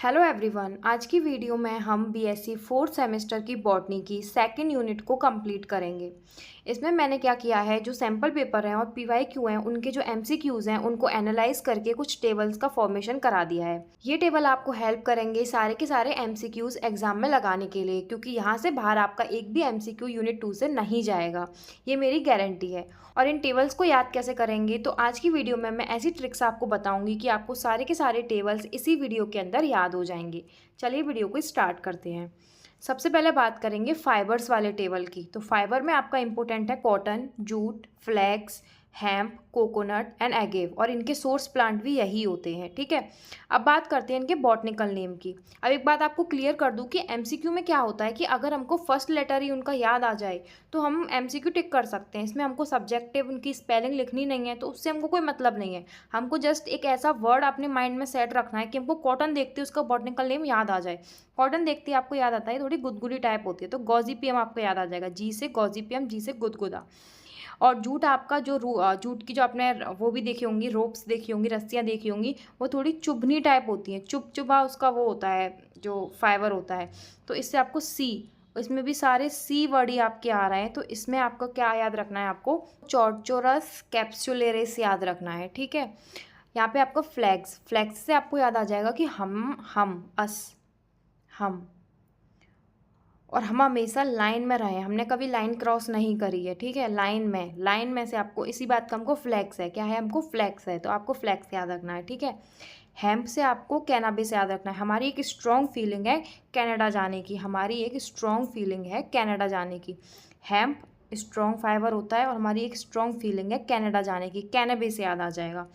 Hello everyone, आज की video में हम बीएससी फोर्थ सेमेस्टर की बॉटनी की सेकंड यूनिट को कंप्लीट करेंगे। इसमें मैंने क्या किया है, जो सैम्पल पेपर हैं और पीवाईक्यू हैं उनके जो एमसीक्यूज़ हैं उनको एनालाइज करके कुछ टेबल्स का फॉर्मेशन करा दिया है। ये टेबल आपको हेल्प करेंगे सारे के सारे एमसीक्यूज़ एग्जाम में लगाने के लिए, क्योंकि यहाँ से बाहर आपका एक भी एमसीक्यू यूनिट 2 से नहीं जाएगा, ये मेरी गारंटी है। और इन टेबल्स को याद कैसे करेंगे, तो आज की वीडियो में मैं ऐसी ट्रिक्स आपको बताऊंगी कि आपको सारे के सारे टेबल्स इसी वीडियो के अंदर याद हो जाएंगे। चलिए वीडियो को स्टार्ट करते हैं। सबसे पहले बात करेंगे फाइबर्स वाले टेबल की। तो फाइबर में आपका इंपॉर्टेंट है cotton, jute, flax, hemp, coconut and agave, और इनके सोर्स प्लांट भी यही होते हैं। ठीक है, अब बात करते हैं इनके बॉटनिकल नेम की। अब एक बात आपको क्लियर कर दूं कि एमसीक्यू में क्या होता है कि अगर हमको फर्स्ट लेटर ही उनका याद आ जाए तो हम एमसीक्यू टिक कर सकते हैं। इसमें हमको सब्जेक्टिव उनकी स्पेलिंग लिखनी नहीं है, तो उससे हमको कोई मतलब नहीं है। हमको जस्ट एक ऐसा वर्ड अपने माइंड में सेट रखना है कि हमको कॉटन देखते उसका बॉटनिकल नेम याद आ जाए। कॉटन देखते ही आपको याद आता है थोड़ी गुदगुदी टाइप होती है, तो गॉसिपियम आपको याद आ जाएगा। जी से गॉसिपियम, जी से गुदगुदा। और जूट आपका जो जूट की जो आपने वो भी देखी होंगी, रोप्स देखी होंगी, रस्सियाँ देखी होंगी, वो थोड़ी चुभनी टाइप होती हैं। चुभा उसका वो होता है जो फाइबर होता है। तो इससे आपको सी, इसमें भी सारे सी वर्ड ही आपके आ रहे हैं। तो इसमें आपको क्या याद रखना है, आपको चौरचोरस कैप्सुलेरिस याद रखना है। ठीक है, यहाँ पे आपको फ्लैग्स, फ्लैग्स से आपको याद आ जाएगा कि हम अस, हम। और हम हमेशा लाइन में रहें, हमने कभी लाइन क्रॉस नहीं करी है। ठीक है, लाइन में से आपको इसी बात का हमको फ्लैक्स है, क्या है, हमको फ्लैक्स है, तो आपको फ्लैक्स याद रखना है। ठीक है, हेम्प से आपको कैनाबिस याद रखना है। हमारी एक स्ट्रॉन्ग फीलिंग है कनाडा जाने की, हमारी एक स्ट्रॉन्ग फीलिंग है कनाडा जाने की। हेम्प स्ट्रॉन्ग फाइबर होता है और हमारी एक स्ट्रॉन्ग फीलिंग है कनाडा जाने की, कैनाबिस याद आ जाएगा।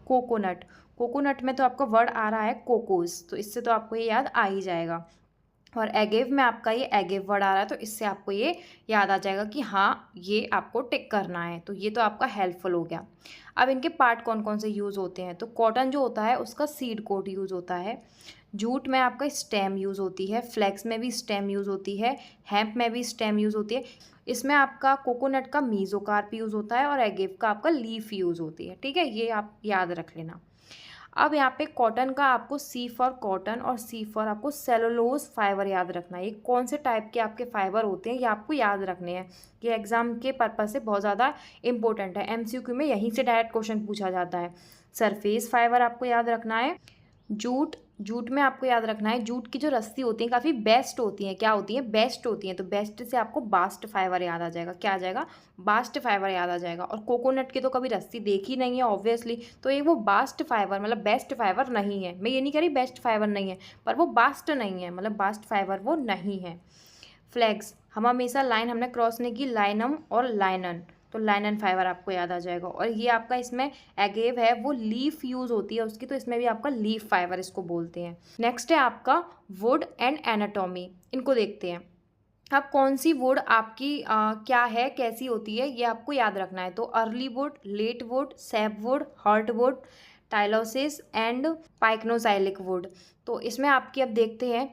कोकोनट, कोकोनट में तो आपका वर्ड आ रहा है कोकोस, तो इससे तो आपको ये याद आ ही जाएगा। और एगेव में आपका ये एगेव वर्ड आ रहा है, तो इससे आपको ये याद आ जाएगा कि हाँ ये आपको टिक करना है। तो ये तो आपका हेल्पफुल हो गया। अब इनके पार्ट कौन कौन से यूज़ होते हैं, तो कॉटन जो होता है उसका सीड कोट यूज़ होता है। जूट में आपका स्टेम यूज़ होती है, फ्लेक्स में भी स्टेम यूज़ होती है, हेम्प में भी स्टेम यूज़ होती है। इसमें आपका कोकोनट का मीजोकार्प यूज़ होता है और एगेव का आपका लीफ यूज़ होती है। ठीक है, ये आप याद रख लेना। अब यहाँ पे कॉटन का आपको सी फॉर कॉटन और सी फॉर आपको सेलुलोज फाइबर याद रखना है। ये कौन से टाइप के आपके फाइबर होते हैं ये आपको याद रखने हैं। ये एग्जाम के पर्पज से बहुत ज़्यादा इंपॉर्टेंट है, एमसीक्यू में यहीं से डायरेक्ट क्वेश्चन पूछा जाता है। सरफेस फाइबर आपको याद रखना है। जूट, जूट में आपको याद रखना है जूट की जो रस्सी होती है काफ़ी बेस्ट होती हैं। क्या होती हैं, बेस्ट होती हैं। तो बेस्ट से आपको बास्ट फाइबर याद आ जाएगा। क्या आ जाएगा, बास्ट फाइबर याद आ जाएगा। और कोकोनट की तो कभी रस्सी देखी नहीं है ऑब्वियसली, तो ये वो बास्ट फाइबर मतलब बेस्ट फाइबर नहीं है। मैं ये नहीं कह रही बेस्ट फाइबर नहीं है, पर वो बास्ट नहीं है, मतलब बास्ट फाइबर वो नहीं है। फ्लैग्स, हम हमेशा लाइन हमने क्रॉस नहीं की, लाइनम और लाइनन, तो लाइनन फाइबर आपको याद आ जाएगा। और ये आपका इसमें एगेव है, वो लीफ यूज़ होती है उसकी, तो इसमें भी आपका लीफ फाइबर इसको बोलते हैं। नेक्स्ट है आपका वुड एंड एनाटॉमी, इनको देखते हैं। अब कौन सी वुड आपकी क्या है, कैसी होती है, ये आपको याद रखना है। तो early wood, late wood, sap wood, heart wood, tylosis and pycnoxylic wood. तो इसमें आपकी अब देखते हैं,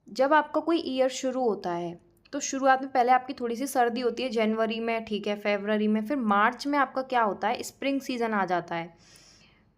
जब आपका कोई ईयर शुरू होता है तो शुरुआत में पहले आपकी थोड़ी सी सर्दी होती है जनवरी में, ठीक है, फरवरी में, फिर मार्च में आपका क्या होता है, स्प्रिंग सीजन आ जाता है।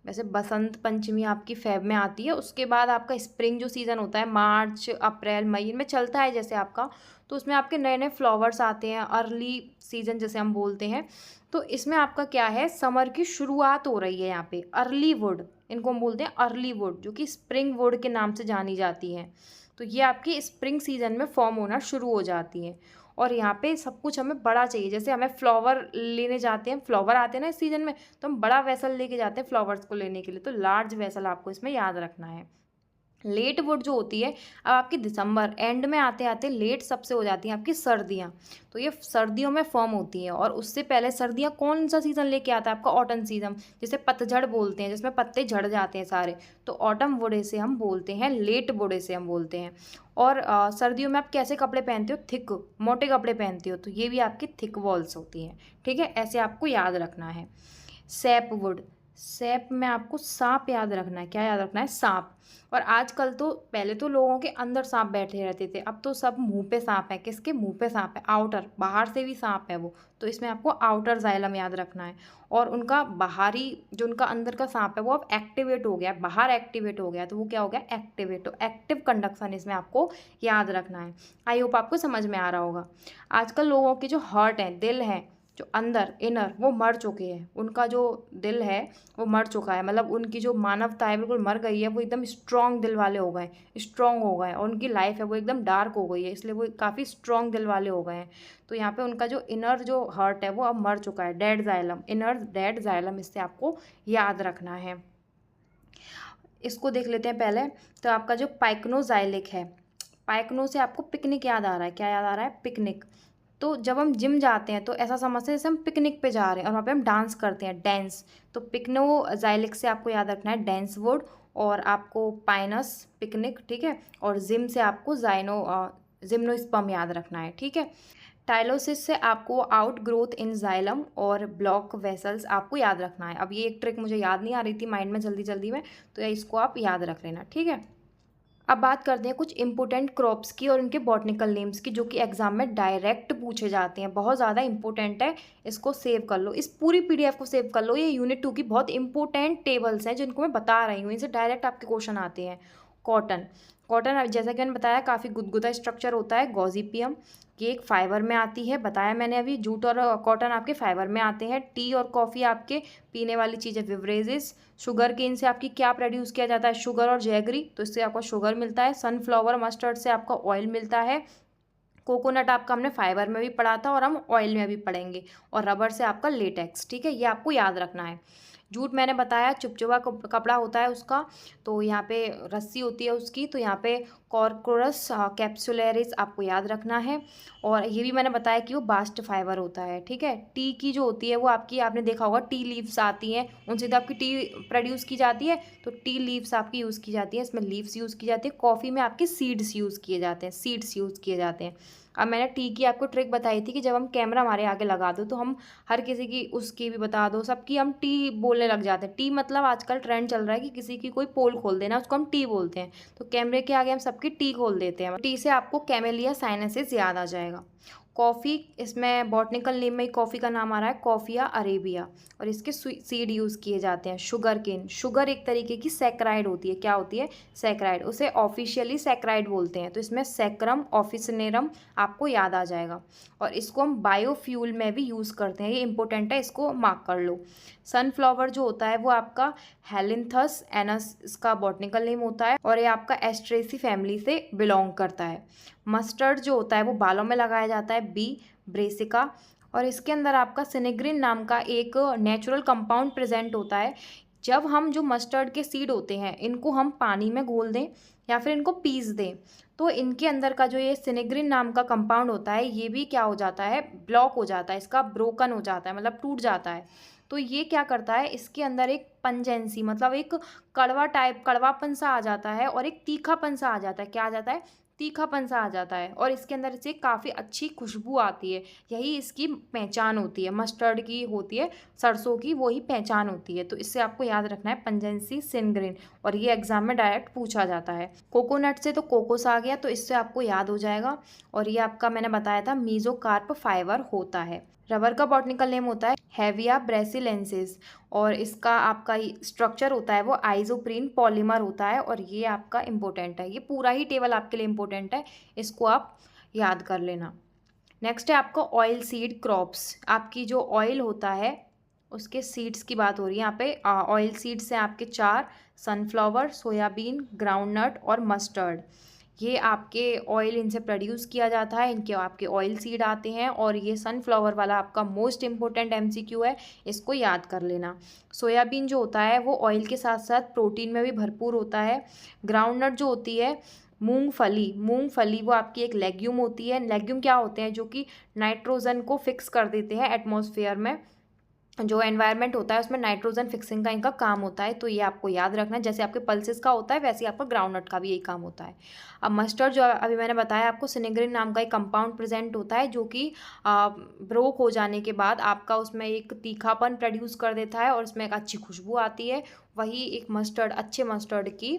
वैसे बसंत पंचमी आपकी फेब में आती है, उसके बाद आपका स्प्रिंग जो सीज़न होता है मार्च अप्रैल मई में चलता है जैसे आपका, तो उसमें आपके नए नए फ्लावर्स आते हैं, अर्ली सीजन जैसे हम बोलते हैं। तो इसमें आपका क्या है, समर की शुरुआत हो रही है यहाँ पे। अर्ली वुड, इनको हम बोलते हैं अर्ली वुड, जो कि स्प्रिंग वुड के नाम से जानी जाती है। तो ये आपकी स्प्रिंग सीजन में फॉर्म होना शुरू हो जाती है। और यहाँ पे सब कुछ हमें बड़ा चाहिए, जैसे हमें फ्लावर लेने जाते हैं, फ्लावर आते हैं ना इस सीज़न में, तो हम बड़ा वेसल लेके जाते हैं फ्लावर्स को लेने के लिए, तो लार्ज वेसल आपको इसमें याद रखना है। लेट वुड जो होती है, अब आपकी दिसंबर एंड में आते आते लेट सबसे हो जाती हैं आपकी सर्दियाँ, तो ये सर्दियों में फॉर्म होती हैं। और उससे पहले सर्दियाँ कौन सा सीज़न लेके आता है आपका, ऑटम सीजन, जिसे पतझड़ बोलते हैं, जिसमें पत्ते झड़ जाते हैं सारे, तो ऑटम वुड से हम बोलते हैं, लेट वुड से हम बोलते हैं। और सर्दियों में आप कैसे कपड़े पहनते हो, थिक मोटे कपड़े पहनते हो, तो ये भी आपकी थिक वॉल्स होती हैं। ठीक है, ऐसे आपको याद रखना है। सैप वुड, सैप में आपको सांप याद रखना है। क्या याद रखना है? सांप। और आजकल तो, पहले तो लोगों के अंदर सांप बैठे रहते थे, अब तो सब मुंह पे सांप है। किसके मुंह पे सांप है? आउटर, बाहर से भी सांप है वो। तो इसमें आपको आउटर जाइलम याद रखना है। और उनका बाहरी, जो उनका अंदर का सांप है वो अब एक्टिवेट हो गया, बाहर एक्टिवेट हो गया, तो वो क्या हो गया? एक्टिवेट। तो एक्टिव कंडक्शन इसमें आपको याद रखना है। आई होप आपको समझ में आ रहा होगा। आजकल लोगों की जो हार्ट है, दिल है, जो अंदर इनर, वो मर चुके हैं। उनका जो दिल है वो मर चुका है, मतलब उनकी जो मानवता है बिल्कुल मर गई है। वो एकदम स्ट्रॉन्ग दिल वाले हो गए, स्ट्रॉन्ग हो गए, और उनकी लाइफ है वो एकदम डार्क हो गई है, इसलिए वो काफ़ी स्ट्रॉन्ग दिल वाले हो गए हैं। तो यहाँ पे उनका जो इनर जो हार्ट है वो अब मर चुका है। Dead xylem, inner dead xylem, इससे आपको याद रखना है। इसको देख लेते हैं पहले। तो आपका जो पाइक्नोजाइलिक है, पाइक्नो से आपको पिकनिक याद आ रहा है। क्या याद आ रहा है? पिकनिक। तो जब हम जिम जाते हैं तो ऐसा समझते हैं जैसे हम पिकनिक पे जा रहे हैं, और वहाँ पे हम डांस करते हैं, डांस। तो पिक्नोजाइलिक से आपको याद रखना है डांस वर्ड। और आपको पाइनस, पिकनिक, ठीक है। और जिम से आपको जिम्नोस्पर्म याद रखना है, ठीक है। टाइलोसिस से आपको आउट ग्रोथ इन जाइलम और ब्लॉक वेसल्स आपको याद रखना है। अब ये एक ट्रिक मुझे याद नहीं आ रही थी माइंड में जल्दी जल्दी में, तो इसको आप याद रख लेना, ठीक है। अब बात करते हैं कुछ इंपॉर्टेंट क्रॉप्स की और उनके बॉटनिकल नेम्स की, जो कि एग्जाम में डायरेक्ट पूछे जाते हैं। बहुत ज़्यादा इंपॉर्टेंट है, इसको सेव कर लो, इस पूरी पीडीएफ को सेव कर लो। ये यूनिट 2 की बहुत इंपॉर्टेंट टेबल्स हैं जिनको मैं बता रही हूँ, इनसे डायरेक्ट आपके क्वेश्चन आते हैं। कॉटन, कॉटन जैसा कि मैंने बताया काफ़ी गुदगुदा स्ट्रक्चर होता है। गॉसिपियम, ये एक फाइबर में आती है, बताया मैंने अभी। जूट और कॉटन आपके फाइबर में आते हैं। टी और कॉफ़ी आपके पीने वाली चीज़ है, बिवरेजेस। शुगर केन से आपकी क्या प्रोड्यूस किया जाता है? शुगर और जैगरी, तो इससे आपको शुगर मिलता है। सनफ्लावर मस्टर्ड से आपका ऑयल मिलता है। कोकोनट आपका हमने फाइबर में भी पढ़ा था और हम ऑयल में भी पढ़ेंगे। और रबर से आपका लेटेक्स, ठीक है, ये आपको याद रखना है। जूट मैंने बताया चुपचुपा कपड़ा होता है उसका, तो यहाँ पे रस्सी होती है उसकी, तो यहाँ पे कॉर्कोरस कैप्सुलरिस आपको याद रखना है। और ये भी मैंने बताया कि वो बास्ट फाइबर होता है, ठीक है। टी की जो होती है वो आपकी, आपने देखा होगा टी लीव्स आती हैं, उनसे तो आपकी टी प्रोड्यूस की जाती है, तो टी लीव्स आपकी यूज़ की जाती है, इसमें लीव्स यूज़ की जाती है। कॉफ़ी में आपके सीड्स यूज़ किए जाते हैं, सीड्स यूज़ किए जाते हैं। अब मैंने टी की आपको ट्रिक बताई थी कि जब हम कैमरा हमारे आगे लगा दो तो हम हर किसी की, उसकी भी बता दो, सबकी हम टी बोलने लग जाते हैं। टी मतलब आजकल ट्रेंड चल रहा है कि किसी की कोई पोल खोल देना, उसको हम टी बोलते हैं। तो कैमरे के आगे हम सबकी टी खोल देते हैं। टी से आपको कैमेलिया साइनेसिस याद आ जाएगा। कॉफ़ी, इसमें बॉटनिकल नेम में कॉफ़ी का नाम आ रहा है कॉफ़िया अरेबिया, और इसके सीड यूज़ किए जाते हैं। शुगर केन, शुगर एक तरीके की सैक्राइड होती है। क्या होती है? सैक्राइड, उसे ऑफिशियली सैक्राइड बोलते हैं। तो इसमें सैक्रम ऑफिसनेरम आपको याद आ जाएगा। और इसको हम बायोफ्यूल में भी यूज़ करते हैं, ये इंपॉर्टेंट है, इसको मार्क कर लो। सनफ्लावर जो होता है वो आपका हेलिंथस एनस इसका बॉटनिकल नेम होता है, और ये आपका एस्ट्रेसी फैमिली से बिलोंग करता है। मस्टर्ड जो होता है वो बालों में लगाया जाता है, बी ब्रेसिका। और इसके अंदर आपका सिनेग्रिन नाम का एक नेचुरल कंपाउंड प्रेजेंट होता है। जब हम जो मस्टर्ड के सीड होते हैं इनको हम पानी में घोल दें या फिर इनको पीस दें, तो इनके अंदर का जो ये सिनेग्रिन नाम का कंपाउंड होता है ये भी क्या हो जाता है? ब्लॉक हो जाता है, इसका ब्रोकन हो जाता है, मतलब टूट जाता है। तो ये क्या करता है? इसके अंदर एक पंजेंसी, मतलब एक कड़वापन सा आ जाता है, और एक तीखापन सा आ जाता है। क्या आ जाता है? तीखापन सा आ जाता है। और इसके अंदर से काफ़ी अच्छी खुशबू आती है, यही इसकी पहचान होती है। मस्टर्ड की होती है, सरसों की, वही पहचान होती है। तो इससे आपको याद रखना है पंजेंसी सिनग्रिन, और ये एग्जाम में डायरेक्ट पूछा जाता है। कोकोनट से तो कोकोस आ गया, तो इससे आपको याद हो जाएगा। और ये आपका मैंने बताया था मीजोकार्प फाइबर होता है। रबर का बॉटनिकल नेम होता है हेविया ब्रेसिलेंसिस, और इसका आपका स्ट्रक्चर होता है वो आइसोप्रीन पॉलीमर होता है। और ये आपका इम्पोर्टेंट है, ये पूरा ही टेबल आपके लिए इम्पोर्टेंट है, इसको आप याद कर लेना। नेक्स्ट है आपका ऑयल सीड क्रॉप्स। आपकी जो ऑयल होता है उसके सीड्स की बात हो रही है यहाँ पे। ऑयल सीड्स हैं आपके 4, सनफ्लावर, सोयाबीन, ग्राउंडनट और मस्टर्ड। ये आपके ऑयल इनसे प्रोड्यूस किया जाता है, इनके आपके ऑयल सीड आते हैं। और ये सनफ्लावर वाला आपका मोस्ट इंपॉर्टेंट एमसीक्यू है, इसको याद कर लेना। सोयाबीन जो होता है वो ऑयल के साथ साथ प्रोटीन में भी भरपूर होता है। ग्राउंडनट जो होती है, मूंगफली वो आपकी एक लेग्यूम होती है। लेग्यूम क्या होते हैं? जो कि नाइट्रोजन को फिक्स कर देते हैं एटमॉस्फेयर में। जो एनवायरनमेंट होता है उसमें नाइट्रोजन फिक्सिंग का इनका काम होता है, तो ये आपको याद रखना है। जैसे आपके पल्सेस का होता है वैसे ही आपका ग्राउंडनट का भी यही काम होता है। अब मस्टर्ड जो अभी मैंने बताया आपको, सिनेग्रिन नाम का एक कंपाउंड प्रेजेंट होता है जो कि ब्रोक हो जाने के बाद आपका उसमें एक तीखापन प्रोड्यूस कर देता है और उसमें एक अच्छी खुशबू आती है। वही एक मस्टर्ड, अच्छे मस्टर्ड की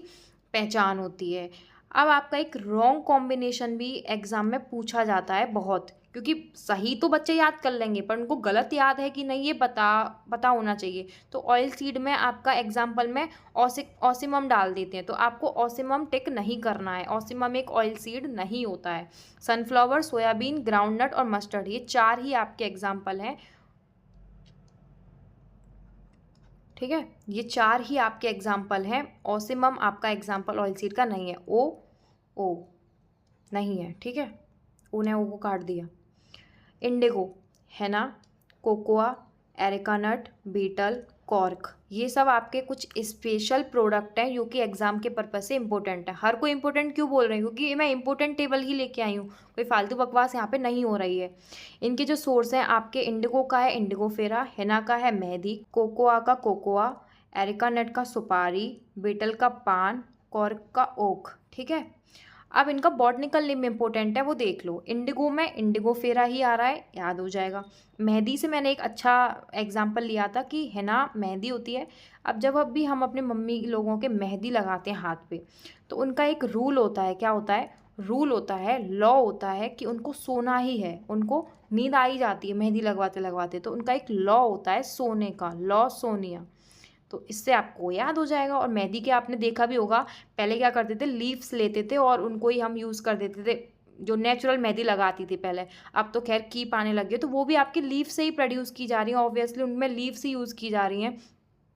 पहचान होती है। अब आपका एक रॉन्ग कॉम्बिनेशन भी एग्ज़ाम में पूछा जाता है बहुत, क्योंकि सही तो बच्चे याद कर लेंगे पर उनको गलत याद है कि नहीं, ये पता होना चाहिए। तो ऑयल सीड में आपका एग्जाम्पल में ऑसिमम डाल देते हैं, तो आपको ऑसिमम टिक नहीं करना है। ऑसिमम एक ऑयल सीड नहीं होता है। सनफ्लावर, सोयाबीन, ग्राउंडनट और मस्टर्ड, ये 4 ही आपके एग्जाम्पल हैं। ठीक है, ये 4 ही आपके एग्जाम्पल हैं। ऑसिमम आपका एग्जाम्पल ऑयल सीड का नहीं है। ओ नहीं है, ठीक है, ओ ने ओ को काट दिया। इंडिगो, हेना, कोकोआ, एरिका नट, बीटल, कॉर्क, ये सब आपके कुछ स्पेशल प्रोडक्ट हैं जो कि एग्जाम के पर्पज से इंपॉर्टेंट है। हर कोई इंपॉर्टेंट क्यों बोल रही हूँ, क्योंकि मैं इंपॉर्टेंट टेबल ही लेके आई हूँ, कोई फालतू बकवास यहाँ पे नहीं हो रही है। इनके जो सोर्स हैं आपके, इंडिगो का है इंडिगोफेरा, हेना का है मेहंदी, कोकोआ का कोकोआ, एरिका नट का सुपारी, बीटल का पान, कॉर्क का ओक। ठीक है, अब इनका बॉटनिकल नेम इंपॉर्टेंट है, वो देख लो। इंडिगो में इंडिगोफेरा ही आ रहा है, याद हो जाएगा। मेहंदी से मैंने एक अच्छा एग्जाम्पल लिया था कि है ना, मेहंदी होती है। अब जब भी हम अपने मम्मी लोगों के मेहंदी लगाते हैं हाथ पे, तो उनका एक रूल होता है। क्या होता है? रूल होता है, लॉ होता है कि उनको सोना ही है। उनको नींद आ ही जाती है मेहंदी लगवाते लगवाते, तो उनका एक लॉ होता है सोने का, लॉ सोनिया। तो इससे आपको याद हो जाएगा। और मेहंदी के आपने देखा भी होगा, पहले क्या करते थे, लीव्स लेते थे और उनको ही हम यूज़ कर देते थे, जो नेचुरल मेहंदी लगाती थी पहले। अब तो खैर कीप आने लगी है, तो वो भी आपकी लीफ से ही प्रोड्यूस की जा रही हैं। ऑब्वियसली उनमें लीव्स ही यूज़ की जा रही हैं।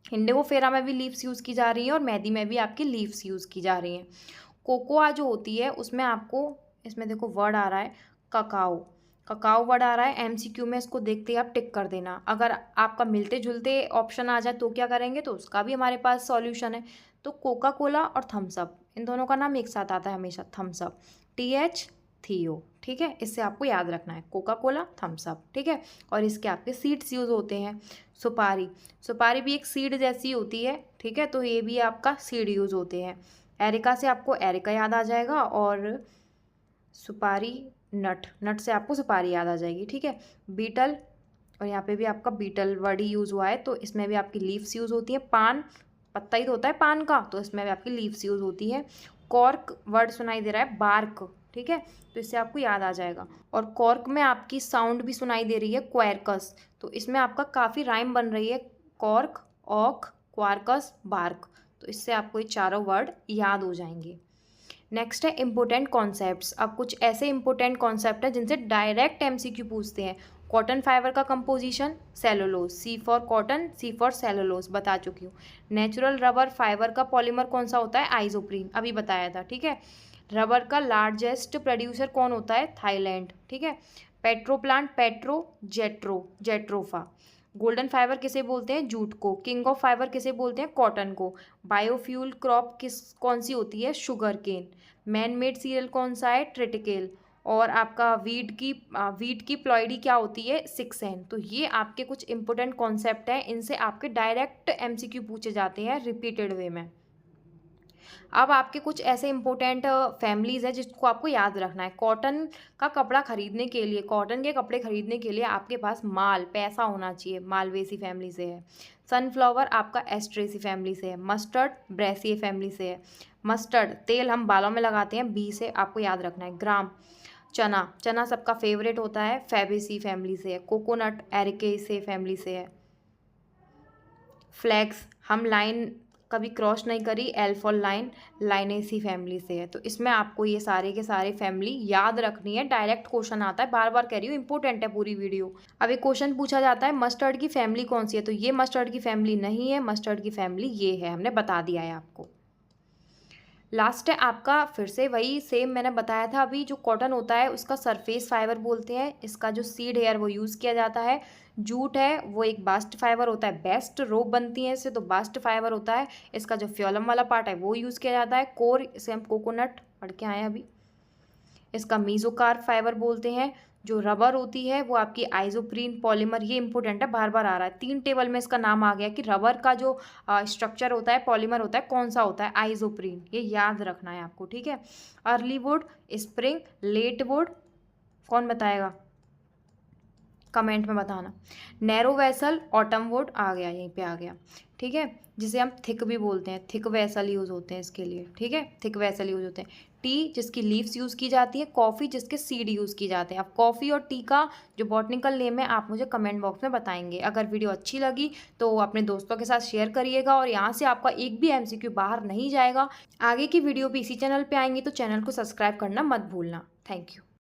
इंडिगो फेरा में भी लीव्स यूज़ की जा रही हैं और मेहंदी में भी आपकी लीव्स यूज़ की जा रही हैं। कोकोआ जो होती है उसमें आपको, इसमें देखो वर्ड आ रहा है ककाओ, ककाओ वर्ड आ रहा है। एमसीक्यू में इसको देखते ही आप टिक कर देना। अगर आपका मिलते जुलते ऑप्शन आ जाए तो क्या करेंगे, तो उसका भी हमारे पास सॉल्यूशन है। तो कोका कोला और थम्स अप, इन दोनों का नाम एक साथ आता है हमेशा, थम्स अप, TH थियो। ठीक है, इससे आपको याद रखना है, कोका कोला, थम्स अप। ठीक है, और इसके आपके सीड्स यूज़ होते हैं। सुपारी, सुपारी भी एक सीड जैसी होती है। ठीक है, तो ये भी आपका सीड यूज़ होते हैं। एरिका से आपको एरिका याद आ जाएगा, और सुपारी, नट, नट से आपको सुपारी याद आ जाएगी। ठीक है, बीटल, और यहाँ पे भी आपका बीटल वर्ड ही यूज़ हुआ है, तो इसमें भी आपकी लीव्स यूज़ होती हैं। पान, पत्ता ही तो होता है पान का, तो इसमें भी आपकी लीव्स यूज़ होती है। कॉर्क वर्ड सुनाई दे रहा है, बार्क। ठीक है, तो इससे आपको याद आ जाएगा। और कॉर्क में आपकी साउंड भी सुनाई दे रही है, क्वेरकस, तो इसमें आपका काफ़ी राइम बन रही है, कॉर्क, ऑक, क्वारकस, बार्क। तो इससे आपको ये चारों वर्ड याद हो जाएंगे। नेक्स्ट है इम्पोर्टेंट कॉन्सेप्ट्स। अब कुछ ऐसे इम्पोर्टेंट कॉन्सेप्ट हैं जिनसे डायरेक्ट MCQ पूछते हैं। कॉटन फाइबर का composition, cellulose, C for cotton, C for cellulose, बता चुकी हूँ। नेचुरल रबर फाइबर का पॉलीमर कौन सा होता है? आइसोप्रीन, अभी बताया था। ठीक है, रबर का लार्जेस्ट प्रोड्यूसर कौन होता है? थाईलैंड। ठीक है, petro plant, petro, jatropha. Golden fibre किसे बोलते हैं? जूट को। किंग ऑफ फाइबर किसे बोलते हैं? कॉटन को। बायोफ्यूल क्रॉप कौन सी होती है? Sugar cane. Man made cereal कौन सा है? ट्रिटिकेल। और आपका वीट की प्लॉइडी क्या होती है? सिक्सेन। तो ये आपके कुछ इंपॉर्टेंट कॉन्सेप्ट हैं, इनसे आपके डायरेक्ट MCQ पूछे जाते हैं रिपीटेड वे में। अब आपके कुछ ऐसे इंपॉर्टेंट फैमिलीज़ हैं जिसको आपको याद रखना है। कॉटन का कपड़ा खरीदने के लिए, कॉटन के कपड़े खरीदने के लिए आपके पास पैसा होना चाहिए। मालवेसी फैमिली से है। सनफ्लावर आपका एस्ट्रेसी फैमिली से है। मस्टर्ड ब्रेसिए फैमिली से है। मस्टर्ड तेल हम बालों में लगाते हैं, बी से आपको याद रखना है। ग्राम, चना, चना सबका फेवरेट होता है, फैबेसी फैमिली से है। कोकोनट एरिकेसी फैमिली से है। फ्लैक्स, हम लाइन कभी क्रॉस नहीं करी, एल फॉर लाइन, लाइनेसी फैमिली से है। तो इसमें आपको ये सारे के सारे फैमिली याद रखनी है। डायरेक्ट क्वेश्चन आता है, बार बार कह रही हूँ, इंपॉर्टेंट है पूरी वीडियो। अब एक क्वेश्चन पूछा जाता है मस्टर्ड की फैमिली कौन सी है, तो ये मस्टर्ड की फैमिली नहीं है, मस्टर्ड की फैमिली ये है, हमने बता दिया है आपको। लास्ट है आपका, फिर से वही सेम मैंने बताया था अभी, जो कॉटन होता है उसका सरफेस फाइबर बोलते हैं। इसका जो सीड हेयर वो यूज़ किया जाता है। जूट है वो एक बास्ट फाइबर होता है, बेस्ट रोप बनती है इससे, तो बास्ट फाइबर होता है। इसका जो फ्योलम वाला पार्ट है वो यूज़ किया जाता है। कोर, इसे हम कोकोनट पढ़ के आए हैं अभी, इसका मीजोकार्प फाइबर बोलते हैं। जो रबर होती है वो आपकी आइसोप्रीन पॉलीमर, ये इंपॉर्टेंट है, बार बार आ रहा है, 3 टेबल में इसका नाम आ गया कि रबर का जो स्ट्रक्चर होता है, पॉलीमर होता है, कौन सा होता है, आइसोप्रीन, ये याद रखना है आपको, ठीक है। Early wood, spring, late wood, कौन बताएगा, कमेंट में बताना। नैरो वेसल, ऑटम वुड आ गया, यहीं पे आ गया, ठीक है, जिसे हम थिक भी बोलते हैं, थिक वेसल यूज़ होते हैं इसके लिए, ठीक है, थिक वेसल यूज़ होते हैं। टी जिसकी लीव्स यूज़ की जाती है, कॉफ़ी जिसके सीड यूज़ की जाते हैं। अब कॉफ़ी और टी का जो बॉटनिकल नेम है आप मुझे कमेंट बॉक्स में बताएंगे। अगर वीडियो अच्छी लगी तो अपने दोस्तों के साथ शेयर करिएगा, और यहाँ से आपका एक भी MCQ बाहर नहीं जाएगा। आगे की वीडियो भी इसी चैनल पर आएंगी, तो चैनल को सब्सक्राइब करना मत भूलना। Thank you.